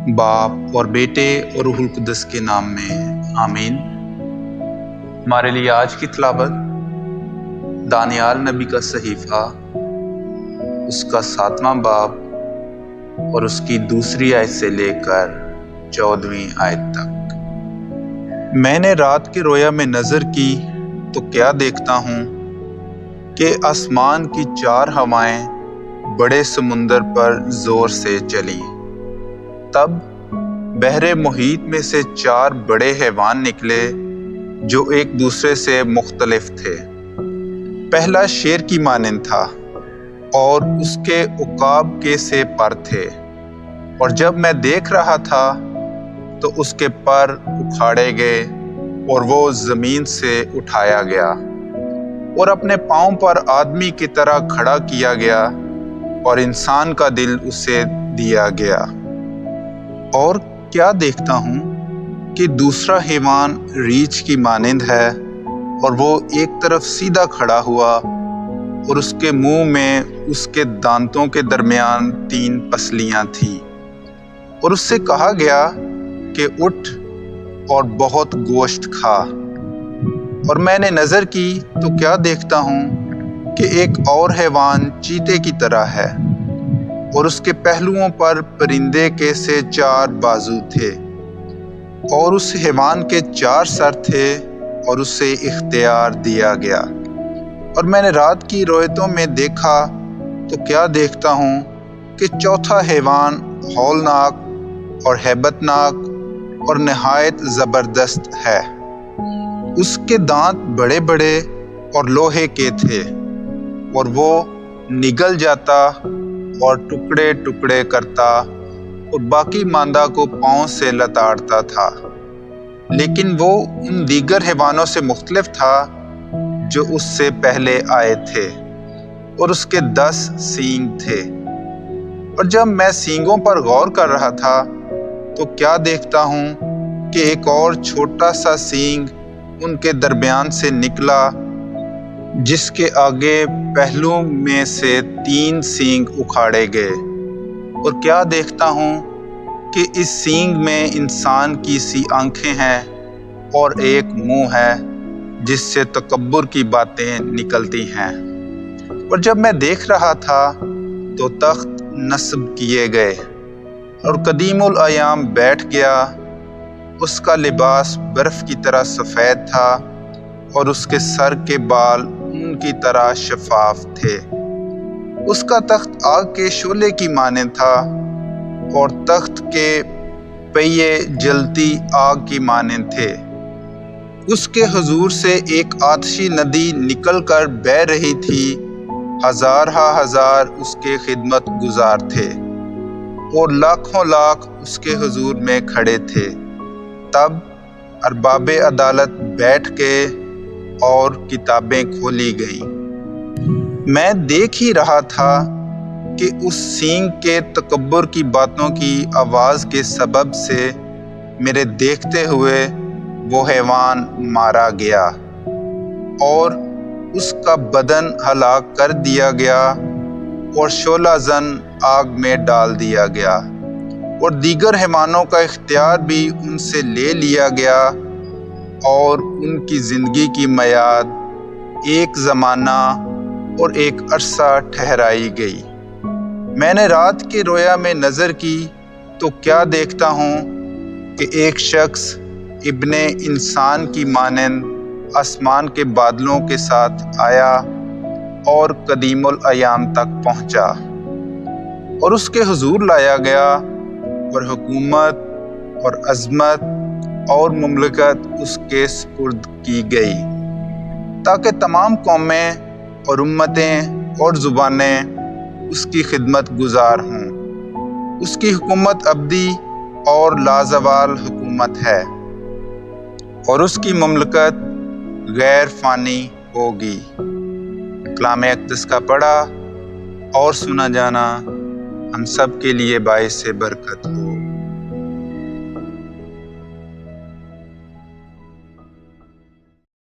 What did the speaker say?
باپ اور بیٹے اور روح القدس کے نام میں آمین۔ ہمارے لیے آج کی تلاوت دانیال نبی کا صحیفہ، اس کا 7واں باب اور اس کی 2 آیت سے لے کر 14ویں آیت تک۔ میں نے رات کے رویا میں نظر کی تو کیا دیکھتا ہوں کہ آسمان کی 4 ہوائیں بڑے سمندر پر زور سے چلیں۔ تب بحر محیط میں سے 4 بڑے حیوان نکلے جو ایک دوسرے سے مختلف تھے۔ پہلا شیر کی مانند تھا اور اس کے عقاب کے سے پر تھے، اور جب میں دیکھ رہا تھا تو اس کے پر اکھاڑے گئے اور وہ زمین سے اٹھایا گیا اور اپنے پاؤں پر آدمی کی طرح کھڑا کیا گیا اور انسان کا دل اسے دیا گیا۔ اور کیا دیکھتا ہوں کہ دوسرا حیوان ریچھ کی مانند ہے، اور وہ ایک طرف سیدھا کھڑا ہوا اور اس کے منہ میں اس کے دانتوں کے درمیان 3 پسلیاں تھیں، اور اس سے کہا گیا کہ اٹھ اور بہت گوشت کھا۔ اور میں نے نظر کی تو کیا دیکھتا ہوں کہ ایک اور حیوان چیتے کی طرح ہے، اور اس کے پہلوؤں پر پرندے کے سے 4 بازو تھے، اور اس حیوان کے 4 سر تھے، اور اسے اختیار دیا گیا۔ اور میں نے رات کی رویتوں میں دیکھا تو کیا دیکھتا ہوں کہ چوتھا حیوان ہولناک اور ہیبت ناک اور نہایت زبردست ہے۔ اس کے دانت بڑے بڑے اور لوہے کے تھے، اور وہ نگل جاتا اور ٹکڑے ٹکڑے کرتا اور باقی ماندہ کو پاؤں سے لتاڑتا تھا، لیکن وہ ان دیگر حیوانوں سے مختلف تھا جو اس سے پہلے آئے تھے، اور اس کے 10 سینگ تھے۔ اور جب میں سینگوں پر غور کر رہا تھا تو کیا دیکھتا ہوں کہ ایک اور چھوٹا سا سینگ ان کے درمیان سے نکلا، جس کے آگے پہلو میں سے 3 سینگ اکھاڑے گئے۔ اور کیا دیکھتا ہوں کہ اس سینگ میں انسان کی سی آنکھیں ہیں اور ایک منہ ہے جس سے تکبر کی باتیں نکلتی ہیں۔ اور جب میں دیکھ رہا تھا تو تخت نصب کیے گئے، اور قدیم الایام بیٹھ گیا۔ اس کا لباس برف کی طرح سفید تھا، اور اس کے سر کے بال اون کی طرح شفاف تھے۔ اس کا تخت آگ کے شعلے کی مانند تھا، اور تخت کے پہیے جلتی آگ کی مانند تھے۔ اس کے حضور سے ایک آتشی ندی نکل کر بہہ رہی تھی، ہزار اس کے خدمت گزار تھے، اور لاکھوں لاکھ اس کے حضور میں کھڑے تھے۔ تب ارباب عدالت بیٹھ گئے اور کتابیں کھولی گئیں۔ میں دیکھ ہی رہا تھا کہ اس سینگ کے تکبر کی باتوں کی آواز کے سبب سے میرے دیکھتے ہوئے وہ حیوان مارا گیا، اور اس کا بدن ہلاک کر دیا گیا، اور شعلہ زن آگ میں ڈال دیا گیا، اور دیگر حیوانوں کا اختیار بھی ان سے لے لیا گیا، اور ان کی زندگی کی میعاد 1 زمانہ اور 1 عرصہ ٹھہرائی گئی۔ میں نے رات کے رویا میں نظر کی تو کیا دیکھتا ہوں کہ ایک شخص ابن انسان کی مانند آسمان کے بادلوں کے ساتھ آیا اور قدیم الایام تک پہنچا، اور اس کے حضور لایا گیا، اور حکومت اور عظمت اور مملکت اس کے سپرد کی گئی، تاکہ تمام قومیں اور امتیں اور زبانیں اس کی خدمت گزار ہوں۔ اس کی حکومت ابدی اور لازوال حکومت ہے، اور اس کی مملکت غیر فانی ہوگی۔ کلام اقدس کا پڑھا اور سنا جانا ہم سب کے لیے باعث برکت ہو۔